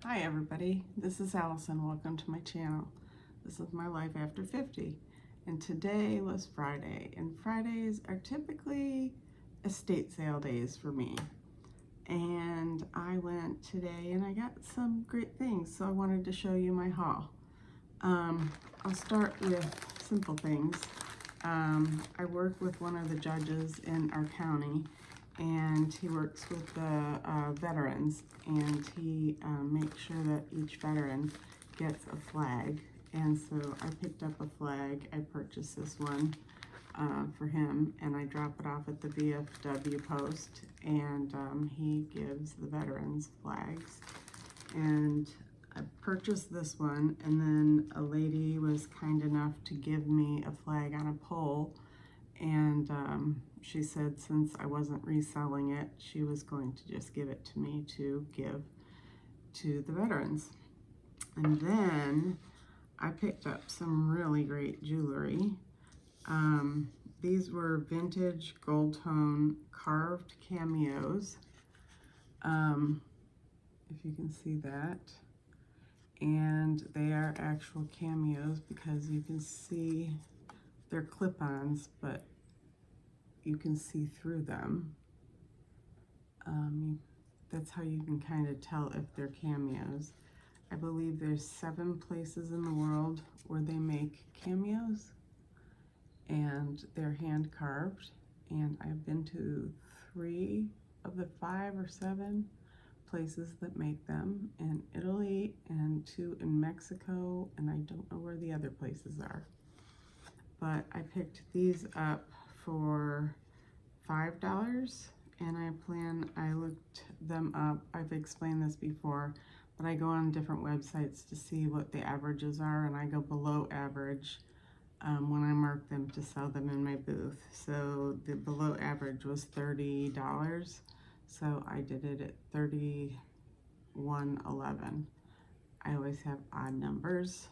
Hi everybody, this is Allison. Welcome to my channel. This is my life after 50, and today was Friday, and Fridays are typically estate sale days for me. And I went today and I got some great things, so I wanted to show you my haul. I'll start with simple things. I work with one of the judges in our county, and he works with the veterans, and he makes sure that each veteran gets a flag. And so I picked up a flag. I purchased this one for him, and I drop it off at the VFW post, and he gives the veterans flags. And I purchased this one, and then a lady was kind enough to give me a flag on a pole, and she said since I wasn't reselling it, she was going to just give it to me to give to the veterans. And then I picked up some really great jewelry. These were vintage gold tone carved cameos, if you can see that. And they are actual cameos because you can see they're clip-ons, but you can see through them. That's how you can kind of tell if they're cameos. I believe there's 7 places in the world where they make cameos, and they're hand carved, and I've been to 3 of the 5 or 7 places that make them in Italy and 2 in Mexico, and I don't know where the other places are. But I picked these up for $5, and I looked them up. I've explained this before, but I go on different websites to see what the averages are, and I go below average when I mark them to sell them in my booth. So the below average was $30, so I did it at $31.11. I always have odd numbers,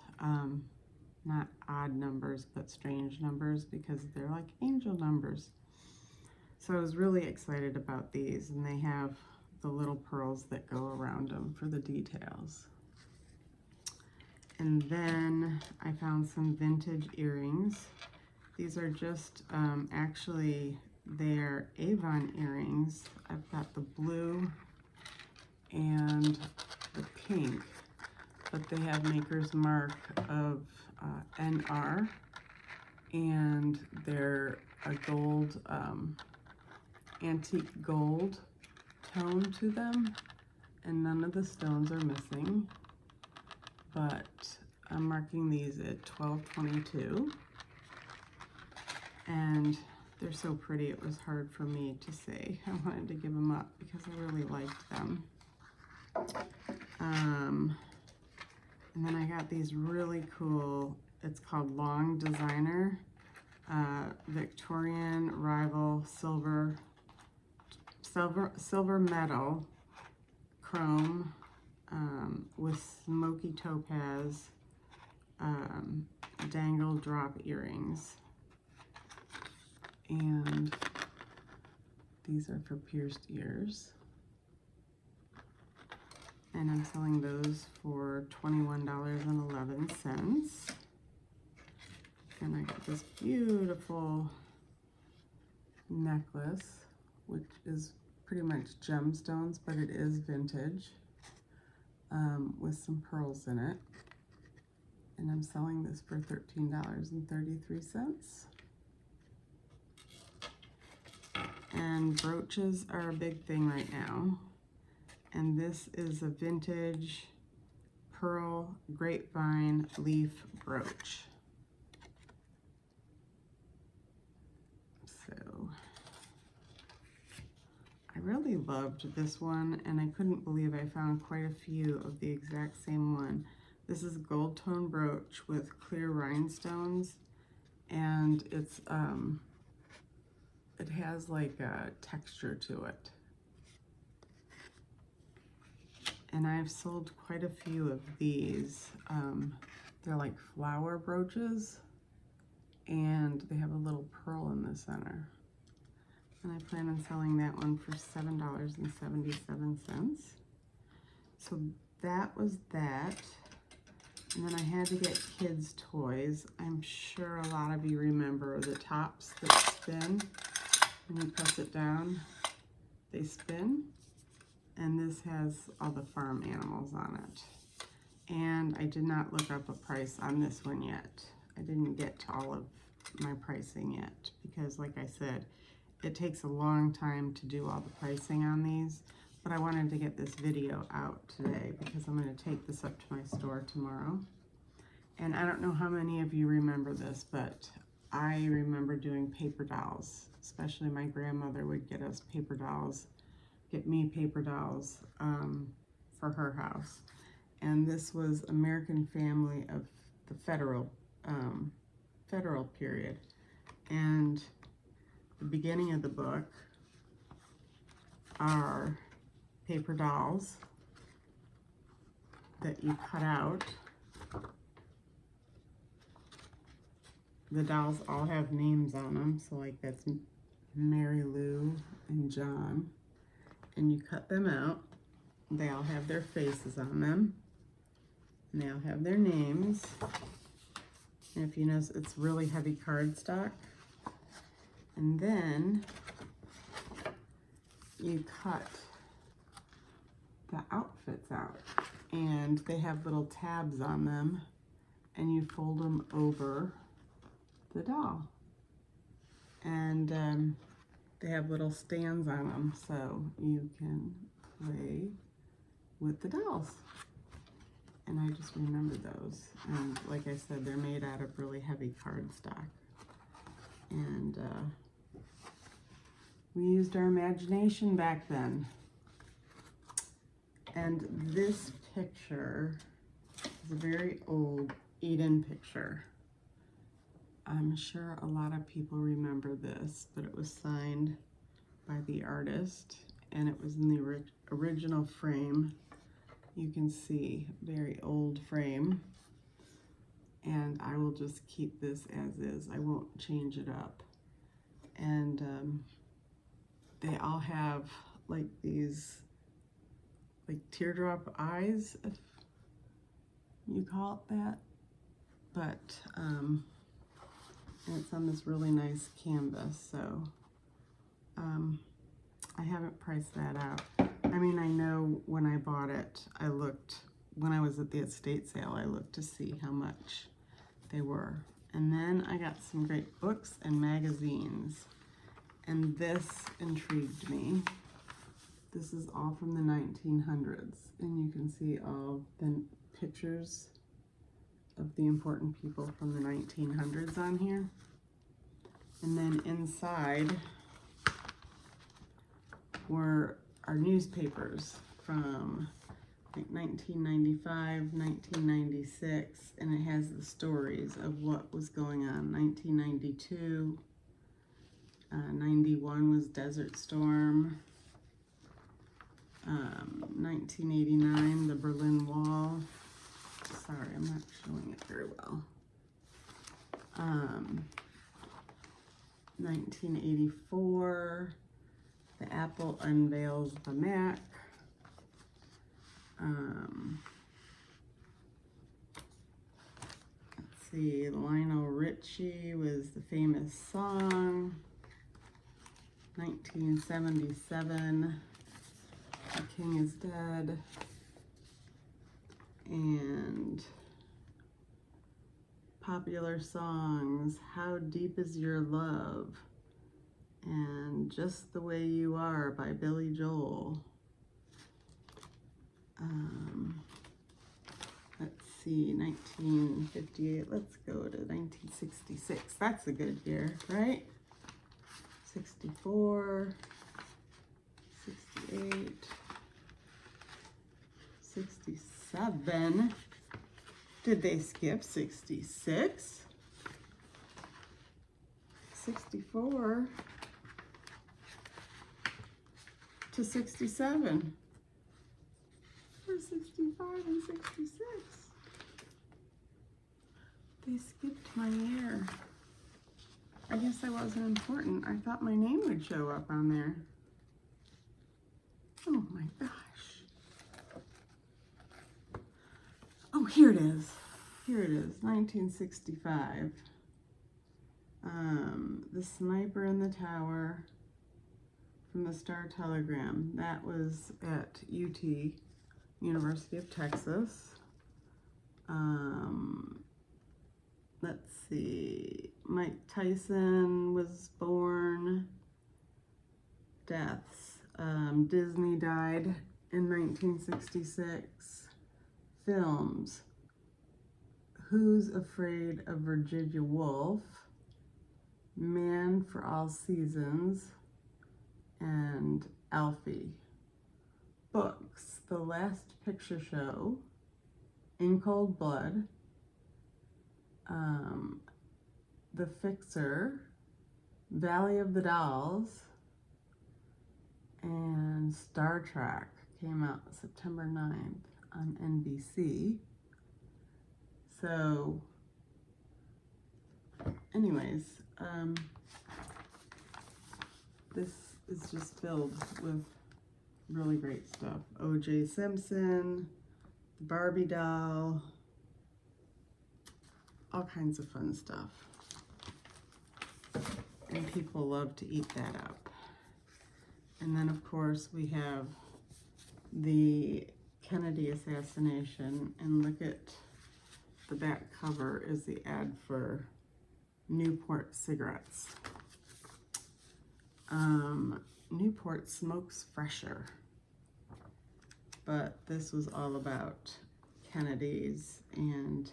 not odd numbers, but strange numbers, because they're like angel numbers. So I was really excited about these, and they have the little pearls that go around them for the details. And then I found some vintage earrings. These are just, actually, they're Avon earrings. I've got the blue and the pink, but they have Maker's Mark of NR, and they're a gold, antique gold tone to them, and none of the stones are missing. But I'm marking these at $12.22, and they're so pretty it was hard for me to say. I wanted to give them up because I really liked them. And then I got these really cool, it's called Long Designer, Victorian Rival silver metal chrome, with smoky topaz, dangle drop earrings. And these are for pierced ears. And I'm selling those for $21.11. And I got this beautiful necklace, which is pretty much gemstones, but it is vintage, with some pearls in it. And I'm selling this for $13.33. And brooches are a big thing right now. And this is a vintage pearl grapevine leaf brooch. So I really loved this one, and I couldn't believe I found quite a few of the exact same one. This is a gold tone brooch with clear rhinestones, and it's it has like a texture to it. And I've sold quite a few of these. They're like flower brooches, and they have a little pearl in the center. And I plan on selling that one for $7.77. So that was that. And then I had to get kids' toys. I'm sure a lot of you remember the tops that spin. When you press it down, they spin. And this has all the farm animals on it. And I did not look up a price on this one yet. I didn't get to all of my pricing yet because, like I said, it takes a long time to do all the pricing on these. But I wanted to get this video out today because I'm going to take this up to my store tomorrow. And I don't know how many of you remember this, but I remember doing paper dolls. Especially my grandmother would get us paper dolls, get me paper dolls for her house. And this was American Family of the Federal period. And the beginning of the book are paper dolls that you cut out. The dolls all have names on them, so like that's Mary Lou and John. And you cut them out. They all have their faces on them. And they all have their names. And if you notice, it's really heavy cardstock. And then you cut the outfits out. And they have little tabs on them. And you fold them over the doll. And they have little stands on them so you can play with the dolls. And I just remember those. And like I said, they're made out of really heavy cardstock. And we used our imagination back then. And this picture is a very old Eden picture. I'm sure a lot of people remember this, but it was signed by the artist, and it was in the original frame. You can see, very old frame. And I will just keep this as is. I won't change it up. And they all have like these like teardrop eyes, if you call it that. But and it's on this really nice canvas, so I haven't priced that out. I mean, I know when I bought it, when I was at the estate sale, I looked to see how much they were. And then I got some great books and magazines, and this intrigued me. This is all from the 1900s, and you can see all the pictures of the important people from the 1900s on here. And then inside were our newspapers from like 1995, 1996, and it has the stories of what was going on. 1992, 91 was Desert Storm, 1989, the Berlin Wall. Sorry, I'm not showing it very well. 1984, the Apple unveils the Mac. Let's see, Lionel Richie was the famous song. 1977, The King is Dead. And popular songs, How Deep Is Your Love? And Just the Way You Are by Billy Joel. Let's see, 1958, let's go to 1966. That's a good year, right? 64, 68, 67. Did they skip 66? 64 to 67. Or 65 and 66. They skipped my year. I guess I wasn't important. I thought my name would show up on there. Oh my gosh. Oh, here it is. Here it is, 1965. The Sniper in the Tower from the Star Telegram. That was at UT, University of Texas. Let's see. Mike Tyson was born. Deaths. Disney died in 1966. Films. Who's Afraid of Virginia Woolf? Man for All Seasons, and Alfie. Books. The Last Picture Show, In Cold Blood, The Fixer, Valley of the Dolls, and Star Trek came out September 9th on NBC. So, anyways, this is just filled with really great stuff. O.J. Simpson, the Barbie doll, all kinds of fun stuff. And people love to eat that up. And then, of course, we have the Kennedy assassination, and look at the back cover is the ad for Newport cigarettes. Newport smokes fresher, but this was all about Kennedy's, and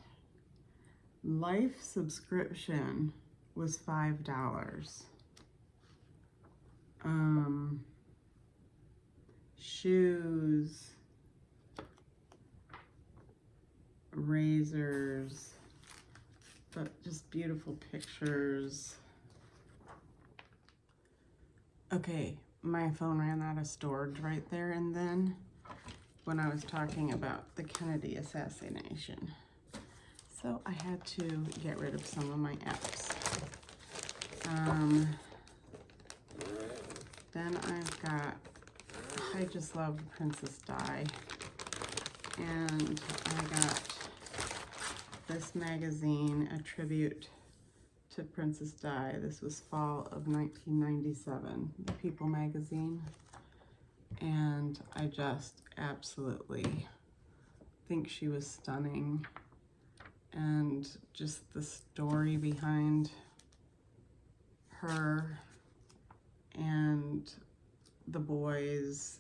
life subscription was $5. Shoes, razors, but just beautiful pictures. Okay, my phone ran out of storage right there and then when I was talking about the Kennedy assassination. So I had to get rid of some of my apps. Then I've got, I just love Princess Di. And I got this magazine, a tribute to Princess Di. This was fall of 1997, the People magazine. And I just absolutely think she was stunning. And just the story behind her and the boys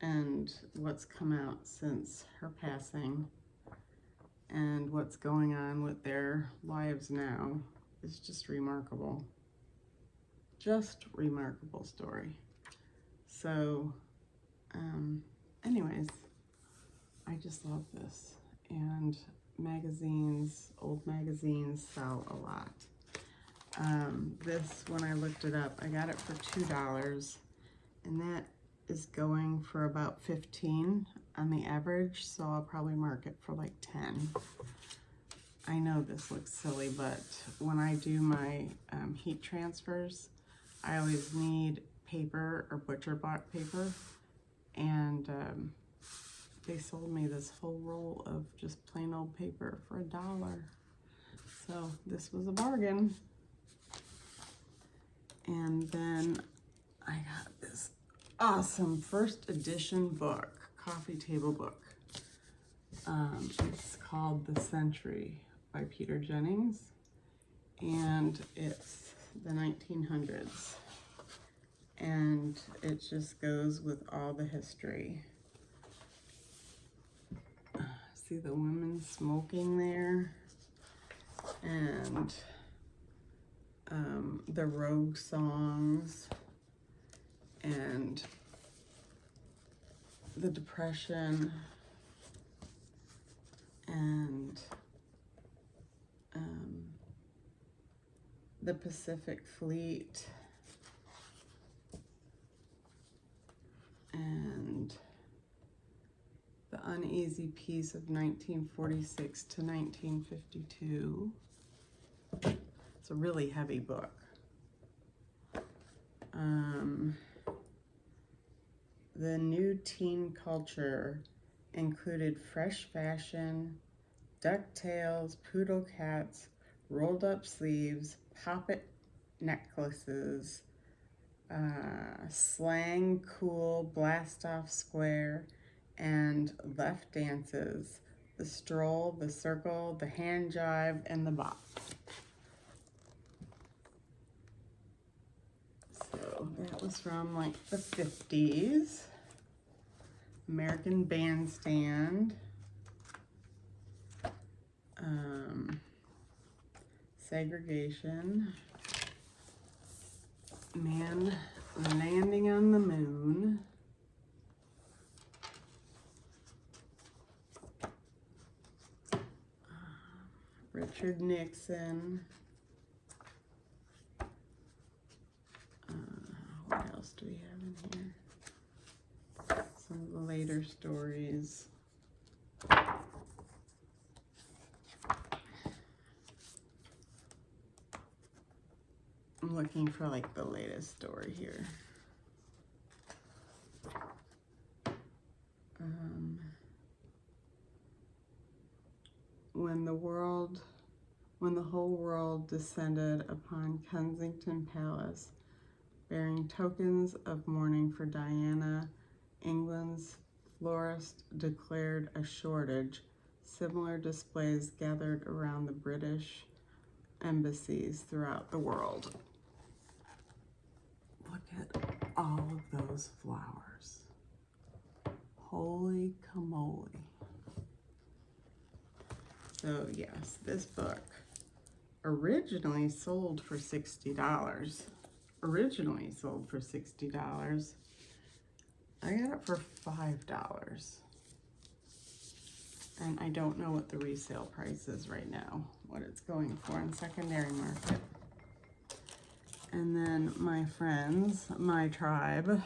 and what's come out since her passing and what's going on with their lives now is just remarkable. Just remarkable story. So, anyways, I just love this. And magazines, old magazines sell a lot. This, when I looked it up, I got it for $2, and that is going for about 15 on the average, so I'll probably mark it for like 10. I know this looks silly, but when I do my heat transfers, I always need paper or butcher-bought paper, and they sold me this whole roll of just plain old paper for $1. So this was a bargain. And then I got this awesome first edition book, coffee table book. It's called The Century by Peter Jennings, and it's the 1900s. And it just goes with all the history. See the women smoking there, and the Rogue songs, and the Depression, and the Pacific Fleet, and the Uneasy Peace of 1946 to 1952. It's a really heavy book. The new teen culture included fresh fashion, ducktails, poodle cats, rolled up sleeves, poppet necklaces, slang, cool, blast off square, and left dances, the stroll, the circle, the hand jive, and the bop. So that was from like the 50s. American Bandstand. Segregation. Man Landing on the Moon. Richard Nixon. What else do we have in here? Some of the later stories. I'm looking for like the latest story here. When the whole world descended upon Kensington Palace, bearing tokens of mourning for Diana, England's florist declared a shortage. Similar displays gathered around the British embassies throughout the world. Look at all of those flowers. Holy camole. So yes, this book originally sold for $60. Originally sold for $60. I got it for $5. And I don't know what the resale price is right now, what it's going for in secondary market. And then my friends, my tribe,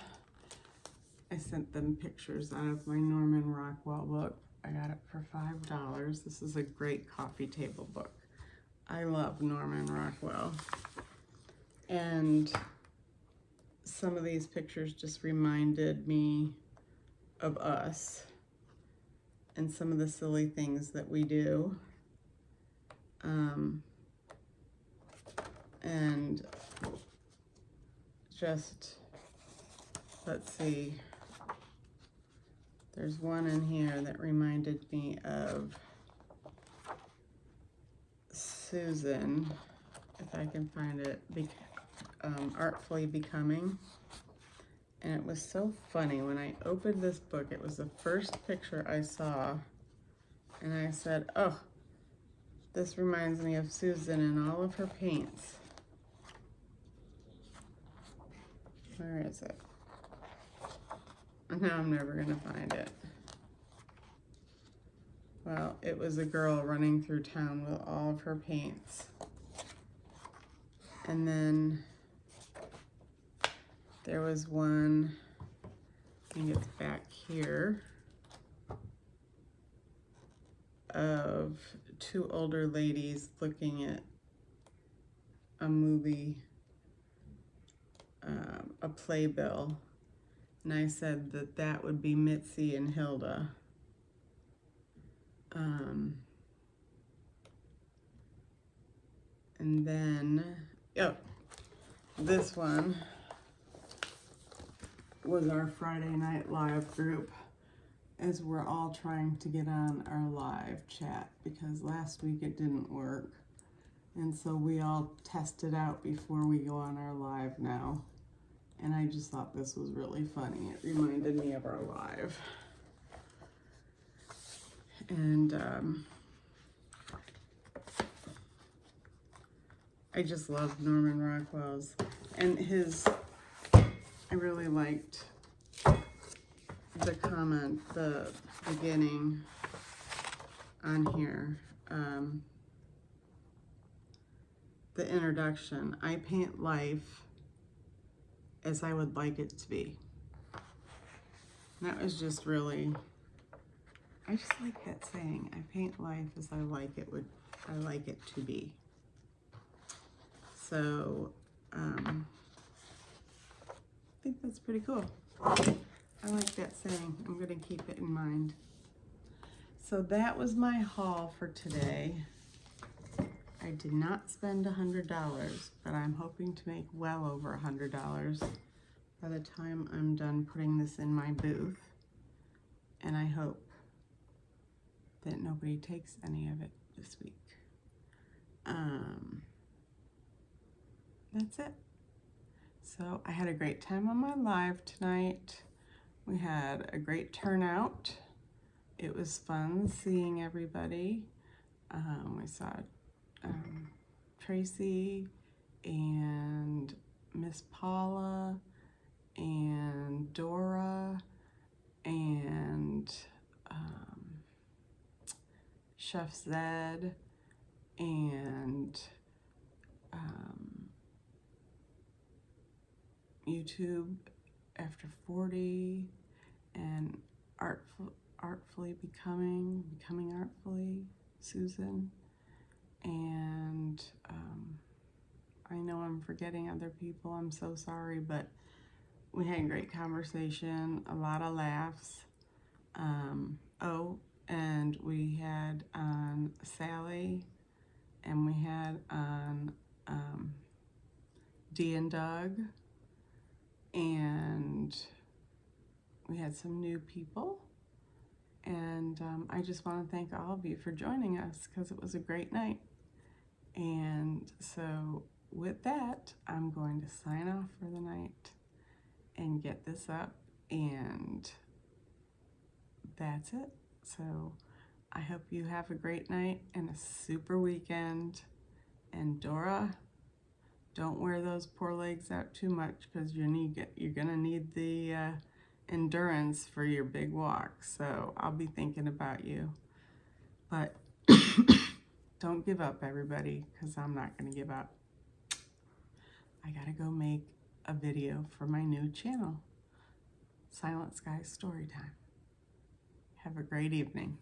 I sent them pictures out of my Norman Rockwell book. I got it for $5. This is a great coffee table book. I love Norman Rockwell. And some of these pictures just reminded me of us and some of the silly things that we do. And just, let's see, there's one in here that reminded me of Susan, if I can find it, Artfully Becoming. And it was so funny, when I opened this book, it was the first picture I saw, and I said, oh, this reminds me of Susan and all of her paints. Where is it? Now I'm never gonna find it. Well, it was a girl running through town with all of her paints. And then there was one, I think it's back here, of two older ladies looking at a movie, a playbill. And I said that that would be Mitzi and Hilda. And then, oh, this one was our Friday Night Live group, as we're all trying to get on our live chat, because last week it didn't work. And so we all test it out before we go on our live now. And I just thought this was really funny. It reminded me of our live. And I just love Norman Rockwell's. And his, I really liked the comment, the beginning on here. The introduction, I paint life as I would like it to be. And that was just really, I just like that saying. I paint life as I like it to be. So I think that's pretty cool. I like that saying. I'm gonna keep it in mind. So that was my haul for today. I did not spend $100, but I'm hoping to make well over $100 by the time I'm done putting this in my booth. And I hope that nobody takes any of it this week. That's it. So I had a great time on my live tonight. We had a great turnout. It was fun seeing everybody. We saw Tracy and Miss Paula and Dora and Chef Zed and YouTube After 40 and Artfully Becoming Artfully, Susan. And I know I'm forgetting other people, I'm so sorry, but we had a great conversation, a lot of laughs. And we had on Sally, and we had on Dee and Doug, and we had some new people. And I just want to thank all of you for joining us, because it was a great night. And so with that, I'm going to sign off for the night and get this up, and that's it. So I hope you have a great night and a super weekend. And Dora, don't wear those poor legs out too much, because you're gonna need the endurance for your big walk. So I'll be thinking about you. But don't give up, everybody, because I'm not gonna give up. I gotta go make a video for my new channel, Silent Sky Storytime. Have a great evening.